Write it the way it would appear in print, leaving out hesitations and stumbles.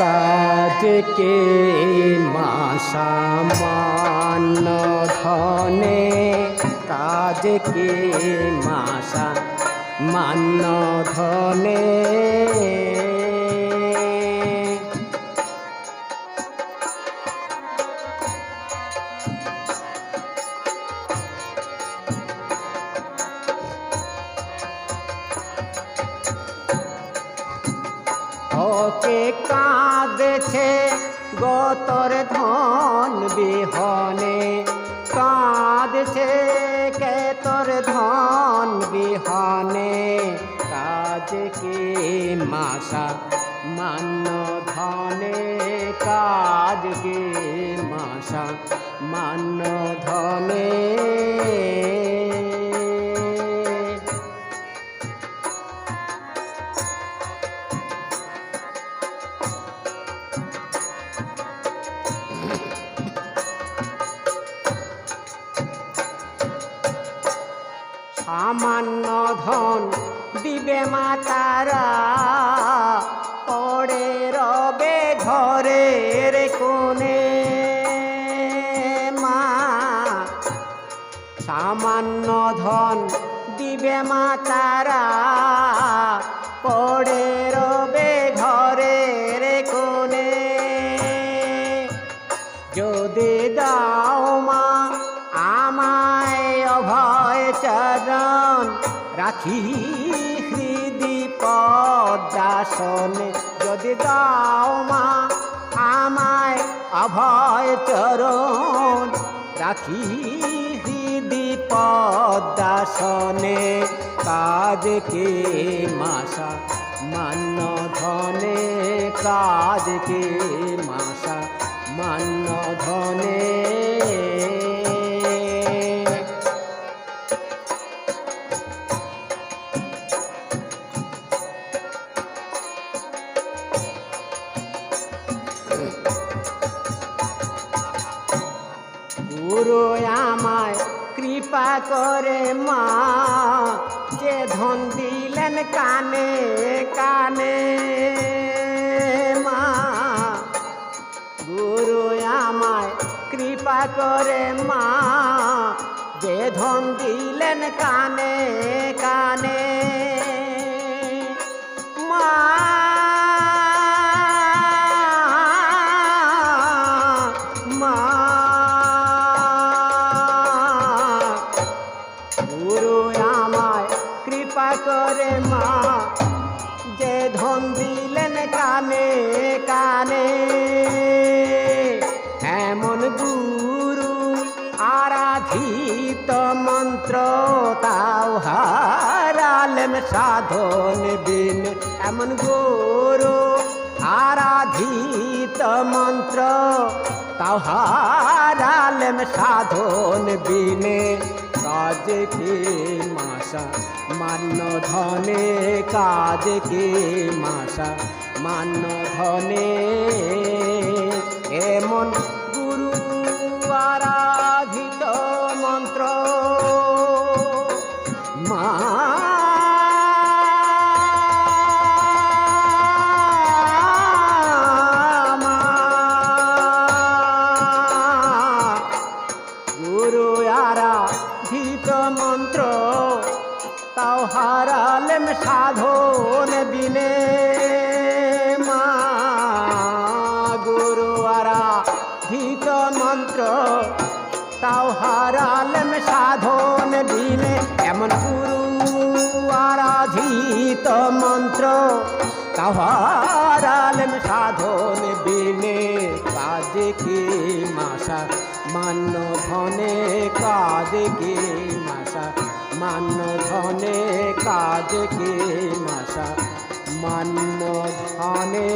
কাজ কে মাসা মান ধনে কাজ কে মাসা মান ধনে ওকে কাঁদেছে গতর ধন বিহনে কাঁদেছে কে তোর ধন বিহনে কাজ কে মাসা মান ধনে কাজ কে মাসা মান ধনে সামান্য ধন দিবে মা তারা পড়ে রবে ঘরের কোণে মা সামান্য ধন দিবে মা তারা পড়ে রবে ঘরের কোণে যদি দাও মা আমায় অভয় চরণ রাখি হৃদি পদ্মাসনে যদি দাও মা আমায় অভয় চরণ রাখি হৃদি পদ্মাসনে কাজ কে মাসা মান ধনে কাজ কে মাসা মান ধনে গুরু আমায় কৃপা করে মা যে ধন দিলেন কানে কানে মা গুরু আমায় কৃপা করে মা যে ধন দিলেন কানে কানে মা করে মা যে ধন দিলেন কানে কানে এমন গুরু আরাধিত মন্ত্র তাও হারালেন সাধন বিন এমন গুরু আরাধিত মন্ত্র তাও হারালেন সাধন বিনে কাজ কে মাসা মান ধনে কাজ কে মাসা মান ধনে এমন গুরু আরাধিত মন্ত্র মা গুরু আরাধিত মন্ত্র তাও হারালেন সাধন বিনে মা গুরু আরাধিত মন্ত্র তাও হারালেন সাধন বিনে এমন গুরু আরাধিত মন্ত্র তাও হারালেন সাধন বিনে কাজ কে মাসা মান ধনে কাজ কে মাসা মান ধনে কাজ কে মাসা মান ধনে